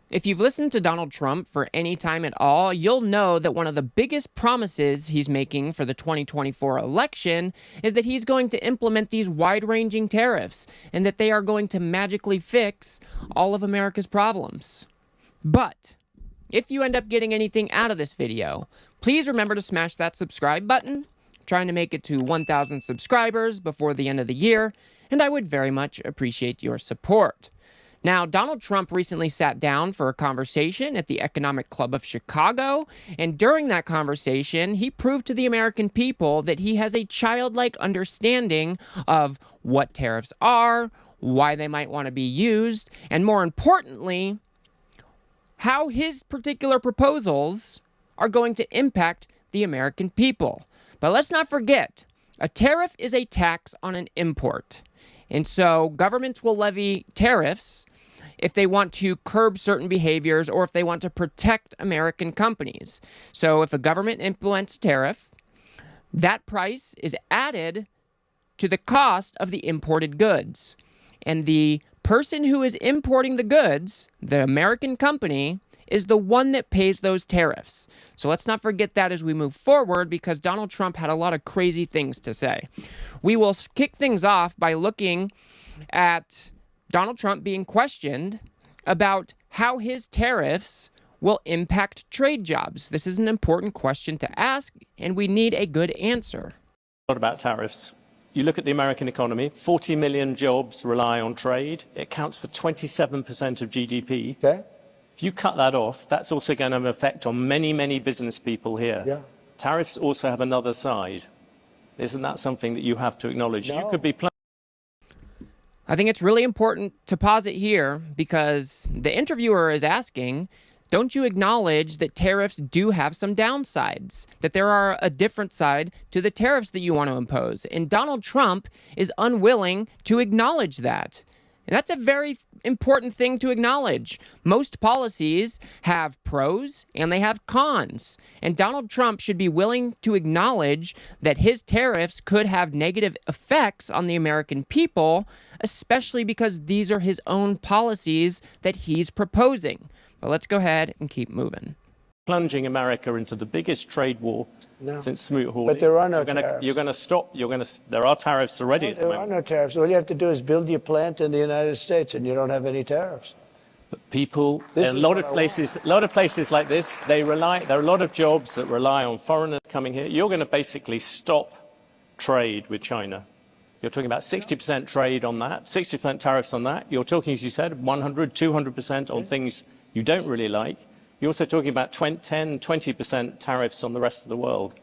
If you've listened to Donald Trump for any time at all, you'll know that one of the biggest promises he's making for the 2024 election is that he's going to implement these wide-ranging tariffs and that they are going to magically fix all of America's problems. But if you end up getting anything out of this video, please remember to smash that subscribe button. I'm trying to make it to 1,000 subscribers before the end of the year, and I would very much appreciate your support. Now, Donald Trump recently sat down for a conversation at the Economic Club of Chicago, and during that conversation, he proved to the American people that he has a childlike understanding of what tariffs are, why they might want to be used, and more importantly, how his particular proposals are going to impact the American people. But let's not forget, a tariff is a tax on an import. And so governments will levy tariffs if they want to curb certain behaviors or if they want to protect American companies. So if a government implements a tariff, that price is added to the cost of the imported goods. And the person who is importing the goods, the American company, is the one that pays those tariffs. So let's not forget that as we move forward, because Donald Trump had a lot of crazy things to say. We will kick things off by looking at Donald Trump being questioned about how his tariffs will impact trade jobs. This is an important question to ask, and we need a good answer. What about tariffs? You look at the American economy, 40 million jobs rely on trade. It accounts for 27% of GDP. Okay. If you cut that off, that's also going to have an effect on many, many business people here. Yeah. Tariffs also have another side. Isn't that something that you have to acknowledge? No. You could be I think it's really important to pause it here because the interviewer is asking, don't you acknowledge that tariffs do have some downsides, that there are a different side to the tariffs that you want to impose? And Donald Trump is unwilling to acknowledge that. And that's a very important thing to acknowledge. Most policies have pros and they have cons. And Donald Trump should be willing to acknowledge that his tariffs could have negative effects on the American people, especially because these are his own policies that he's proposing. But let's go ahead and keep moving. plunging America into the biggest trade war since Smoot-Hawley. But there are no tariffs. You're going to stop. There are tariffs already at the There moment. are no tariffs. All you have to do is build your plant in the United States, and you don't have any tariffs. But people, This a is lot what of I places, a lot of places like this, there are a lot of jobs that rely on foreigners coming here. You're going to basically stop trade with China. You're talking about 60% trade on that, 60% tariffs on that. You're talking, as you said, 100, 200% on things you don't really like. You're also talking about 10, 20% tariffs on the rest of the world.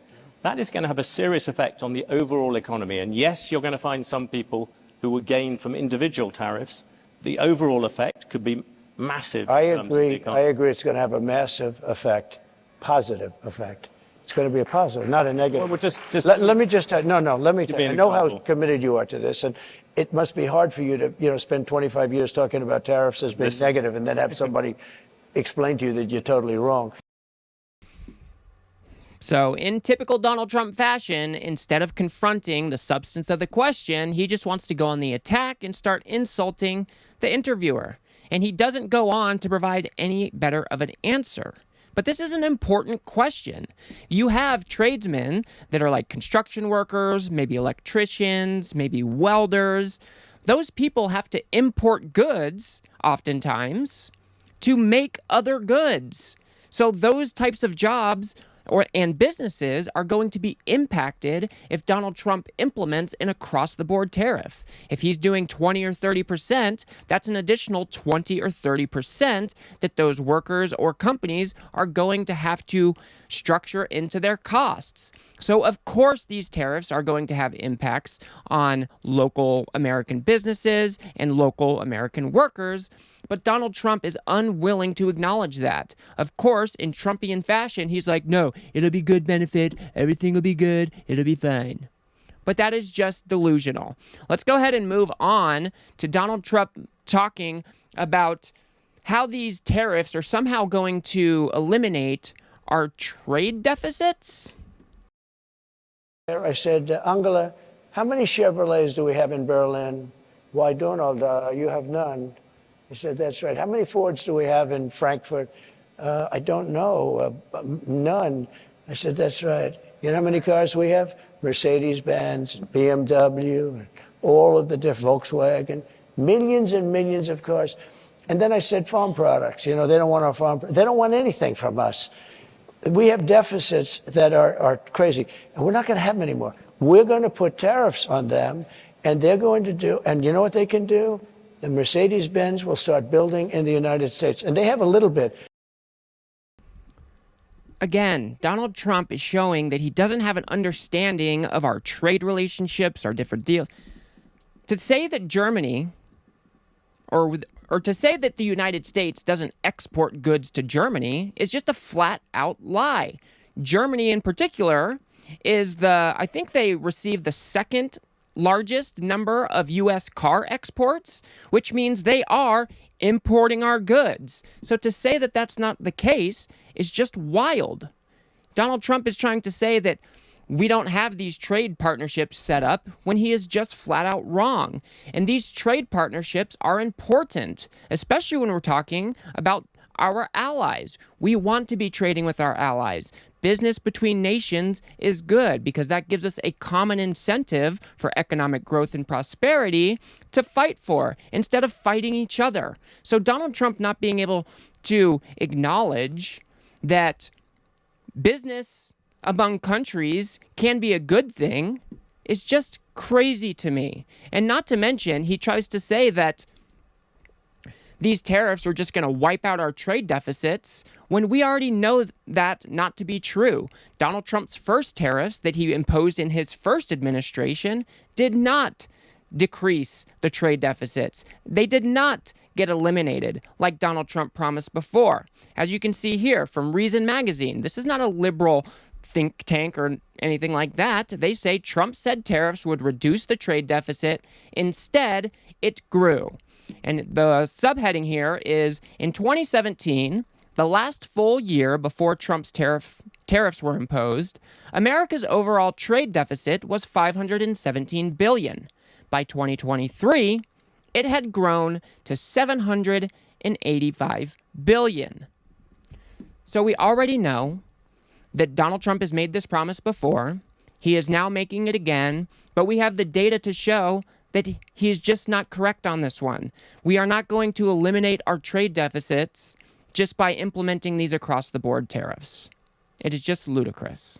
That is going to have a serious effect on the overall economy. And yes, you're going to find some people who will gain from individual tariffs. The overall effect could be massive. I agree it's going to have a massive effect, positive effect. It's going to be a positive, not a negative. Well, let me just let me tell you. I know how example. committed you are to this, and it must be hard for you to spend 25 years talking about tariffs as being negative and then have somebody explain to you that you're totally wrong. So in typical Donald Trump fashion, instead of confronting the substance of the question, he just wants to go on the attack and start insulting the interviewer. And he doesn't go on to provide any better of an answer. But this is an important question. You have tradesmen that are like construction workers, maybe electricians, maybe welders. Those people have to import goods, oftentimes, to make other goods. So those types of jobs and businesses are going to be impacted if Donald Trump implements an across-the-board tariff. If he's doing 20 or 30%, that's an additional 20 or 30% that those workers or companies are going to have to structure into their costs. So, of course, these tariffs are going to have impacts on local American businesses and local American workers, but Donald Trump is unwilling to acknowledge that. Of course, in Trumpian fashion, he's like, no, it'll be good benefit, everything will be good, it'll be fine. But that is just delusional. Let's go ahead and move on to Donald Trump talking about how these tariffs are somehow going to eliminate our trade deficits. I said, Angela, how many Chevrolets do we have in Berlin? Why, Donald, you have none. He said, that's right. How many Fords do we have in Frankfurt? I don't know. None. I said, that's right. You know how many cars we have? Mercedes-Benz, BMW, and all of the different Volkswagen, millions and millions of cars. And then I said, farm products. You know, they don't want our farm. They don't want anything from us. We have deficits that are crazy, and we're not going to have them anymore. We're going to put tariffs on them, and they're going to do, and you know what they can do? The Mercedes-Benz will start building in the United States, and they have a little bit. Again, Donald Trump is showing that he doesn't have an understanding of our trade relationships, our different deals. To say that Germany, or to say that the United States doesn't export goods to Germany is just a flat-out lie. Germany, in particular, I think they receive the second largest number of U.S. car exports, which means they are importing our goods. So to say that that's not the case is just wild. Donald Trump is trying to say that we don't have these trade partnerships set up when he is just flat out wrong. And these trade partnerships are important, especially when we're talking about our allies. We want to be trading with our allies. Business between nations is good because that gives us a common incentive for economic growth and prosperity to fight for instead of fighting each other. So Donald Trump not being able to acknowledge that business among countries can be a good thing is just crazy to me. And not to mention, he tries to say that these tariffs are just going to wipe out our trade deficits when we already know that not to be true. Donald Trump's first tariffs that he imposed in his first administration did not decrease the trade deficits. They did not get eliminated like Donald Trump promised before. As you can see here from Reason Magazine, this is not a liberal think tank or anything like that. They say Trump said tariffs would reduce the trade deficit. Instead, it grew. And the subheading here is, in 2017, the last full year before Trump's tariffs were imposed, America's overall trade deficit was $517 billion. By 2023, it had grown to $785 billion. So we already know that Donald Trump has made this promise before. He is now making it again, but we have the data to show that he is just not correct on this one. We are not going to eliminate our trade deficits just by implementing these across-the-board tariffs. It is just ludicrous.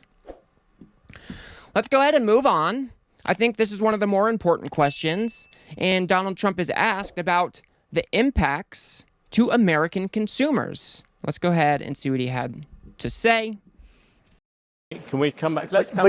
Let's go ahead and move on. I think this is one of the more important questions, and Donald Trump is asked about the impacts to American consumers. Let's go ahead and see what he had to say. Can we come back? Let's come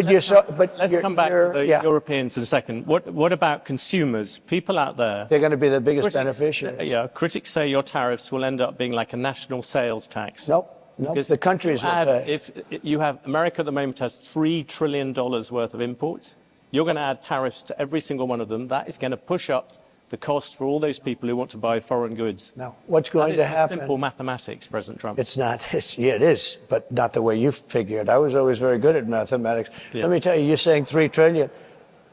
back to the Europeans in a second. What about consumers? People out there. They're going to be the biggest beneficiaries. Yeah, critics say your tariffs will end up being like a national sales tax. Nope. The countries will pay. If you have America at the moment has $3 trillion worth of imports, you're going to add tariffs to every single one of them. That is going to push up the cost for all those people who want to buy foreign goods. Now, what's going to happen? Simple mathematics, President Trump. It's not. Yeah, it is, but not the way you figured. I was always very good at mathematics. Yes. Let me tell you, you're saying $3 trillion.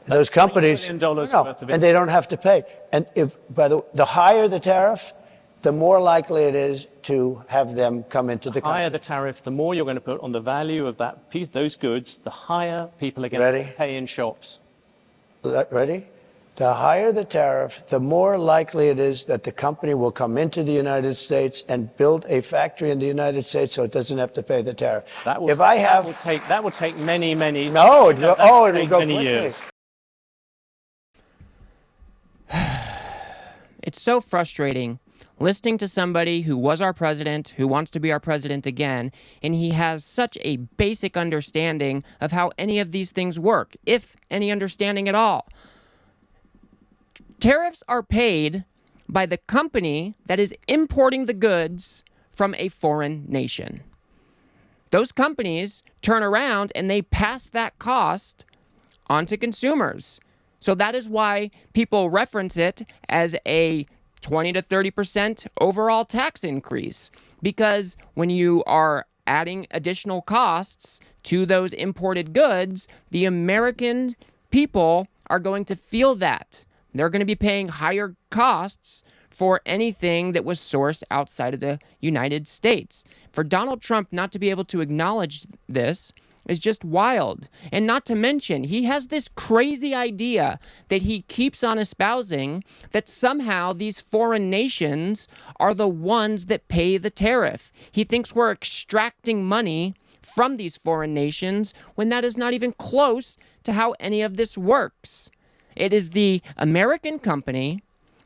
Those companies, $3 billion worth of and they don't have to pay. And if, by the higher the tariff, the more likely it is to have them come into the country. The higher the tariff, the more you're going to put on the value of that piece, those goods, the higher people are going to pay in shops. Ready? The higher the tariff, the more likely it is that the company will come into the United States and build a factory in the United States so it doesn't have to pay the tariff. That will take many many years. It's so frustrating listening to somebody who was our president, who wants to be our president again, and he has such a basic understanding of how any of these things work, if any understanding at all. Tariffs are paid by the company that is importing the goods from a foreign nation. Those companies turn around and they pass that cost onto consumers. So that is why people reference it as a 20 to 30% overall tax increase, because when you are adding additional costs to those imported goods, the American people are going to feel that. They're going to be paying higher costs for anything that was sourced outside of the United States. For Donald Trump not to be able to acknowledge this is just wild. And not to mention, he has this crazy idea that he keeps on espousing that somehow these foreign nations are the ones that pay the tariff. He thinks we're extracting money from these foreign nations when that is not even close to how any of this works. It is the American company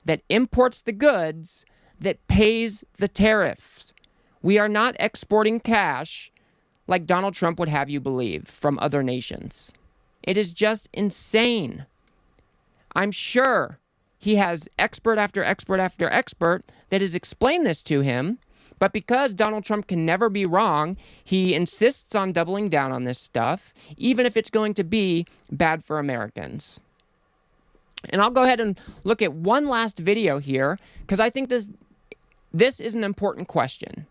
that imports the goods that pays the tariffs. We are not exporting cash like Donald Trump would have you believe from other nations. It is just insane. I'm sure he has expert after expert after expert that has explained this to him, but because Donald Trump can never be wrong, he insists on doubling down on this stuff, even if it's going to be bad for Americans. And I'll go ahead and look at one last video here, because I think this is an important question.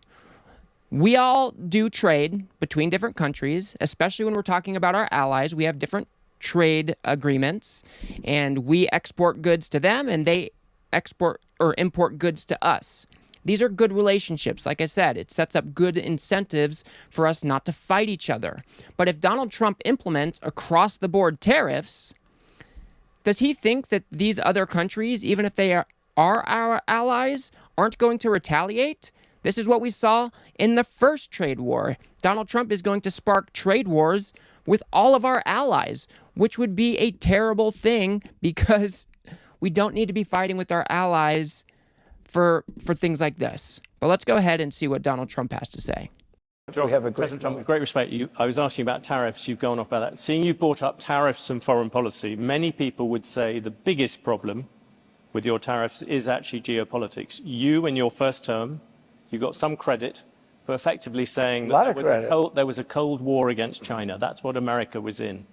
We all do trade between different countries, especially when we're talking about our allies. We have different trade agreements, and we export goods to them, and they export or import goods to us. These are good relationships. Like I said, it sets up good incentives for us not to fight each other. But if Donald Trump implements across-the-board tariffs, does he think that these other countries, even if they are our allies, aren't going to retaliate? This is what we saw in the first trade war. Donald Trump is going to spark trade wars with all of our allies, which would be a terrible thing because we don't need to be fighting with our allies for things like this. But let's go ahead and see what Donald Trump has to say. John, President Trump, with great respect, I was asking about tariffs. You've gone off about that. Seeing you brought up tariffs and foreign policy, many people would say the biggest problem with your tariffs is actually geopolitics. You, in your first term, you got some credit for effectively saying that there was a Cold War against China. That's what America was in.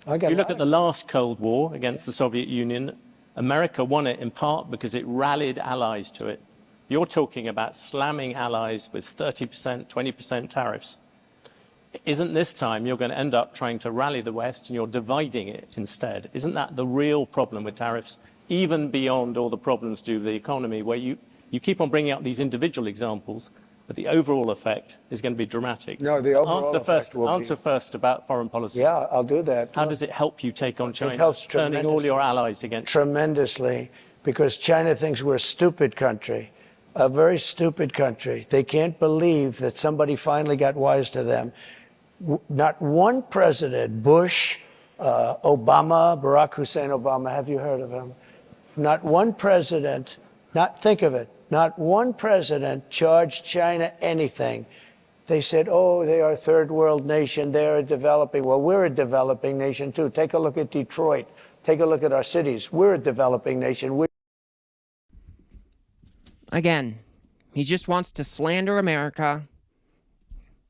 You look at the last Cold War against the Soviet Union, America won it in part because it rallied allies to it. You're talking about slamming allies with 30%, 20% tariffs. Isn't this time you're going to end up trying to rally the West and you're dividing it instead? Isn't that the real problem with tariffs, even beyond all the problems to do with the economy, where you keep on bringing up these individual examples, but the overall effect is going to be dramatic? No, the overall effect will be... Answer first about foreign policy. Yeah, I'll do that. How does it help you take on China? It helps turning all your allies against tremendously, because China thinks we're a stupid country, a very stupid country. They can't believe that somebody finally got wise to them. Not one president, Bush, Obama, Barack Hussein Obama, have you heard of him? Not one president, think of it, not one president charged China anything. They said, oh, they are a third world nation, they're developing. Well, we're a developing nation too. Take a look at Detroit. Take a look at our cities. We're a developing nation. Again, he just wants to slander America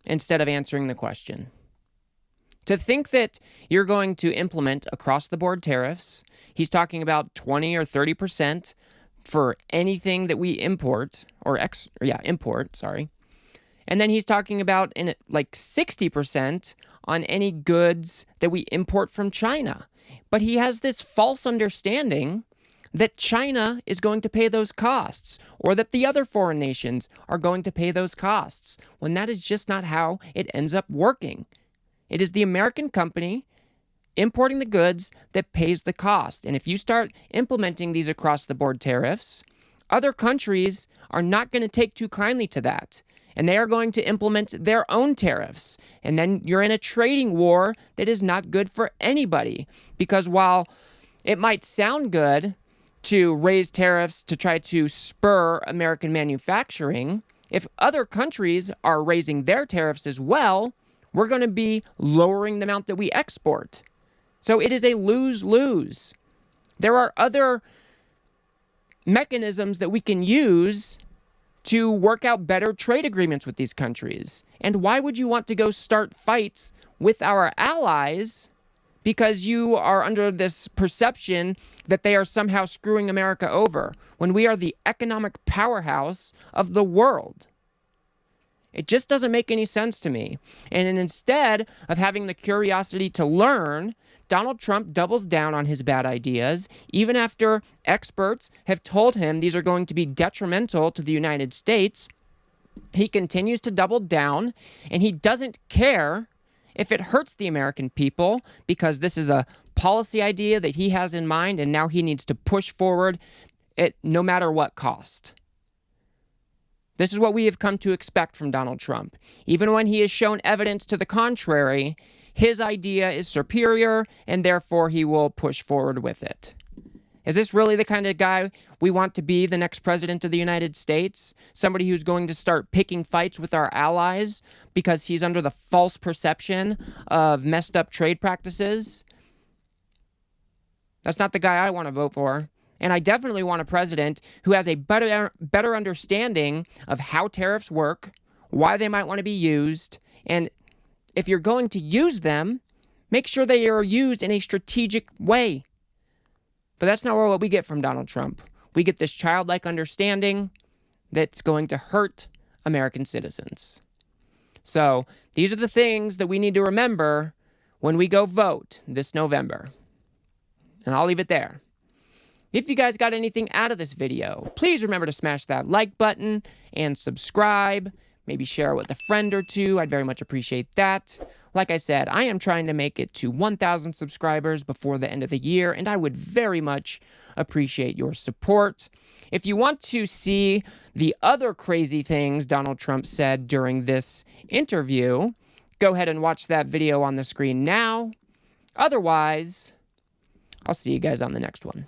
instead of answering the question. To think that you're going to implement across-the-board tariffs, he's talking about 20 or 30% for anything that we import, import. And then he's talking about like 60% on any goods that we import from China. But he has this false understanding that China is going to pay those costs, or that the other foreign nations are going to pay those costs, when that is just not how it ends up working. It is the American company importing the goods that pays the cost. And if you start implementing these across-the-board tariffs, other countries are not going to take too kindly to that. And they are going to implement their own tariffs. And then you're in a trading war that is not good for anybody. Because while it might sound good to raise tariffs to try to spur American manufacturing, if other countries are raising their tariffs as well, we're going to be lowering the amount that we export. So it is a lose-lose. There are other mechanisms that we can use to work out better trade agreements with these countries. And why would you want to go start fights with our allies because you are under this perception that they are somehow screwing America over, when we are the economic powerhouse of the world? It just doesn't make any sense to me. And instead of having the curiosity to learn, Donald Trump doubles down on his bad ideas, even after experts have told him these are going to be detrimental to the United States. He continues to double down, and he doesn't care if it hurts the American people, because this is a policy idea that he has in mind, and now he needs to push forward at no matter what cost. This is what we have come to expect from Donald Trump. Even when he has shown evidence to the contrary, his idea is superior, and therefore he will push forward with it. Is this really the kind of guy we want to be the next president of the United States? Somebody who's going to start picking fights with our allies because he's under the false perception of messed up trade practices? That's not the guy I want to vote for. And I definitely want a president who has a better understanding of how tariffs work, why they might want to be used, and if you're going to use them, make sure they are used in a strategic way. But that's not what we get from Donald Trump. We get this childlike understanding that's going to hurt American citizens. So these are the things that we need to remember when we go vote this November. And I'll leave it there. If you guys got anything out of this video, please remember to smash that like button and subscribe. Maybe share it with a friend or two. I'd very much appreciate that. Like I said, I am trying to make it to 1,000 subscribers before the end of the year, and I would very much appreciate your support. If you want to see the other crazy things Donald Trump said during this interview, go ahead and watch that video on the screen now. Otherwise, I'll see you guys on the next one.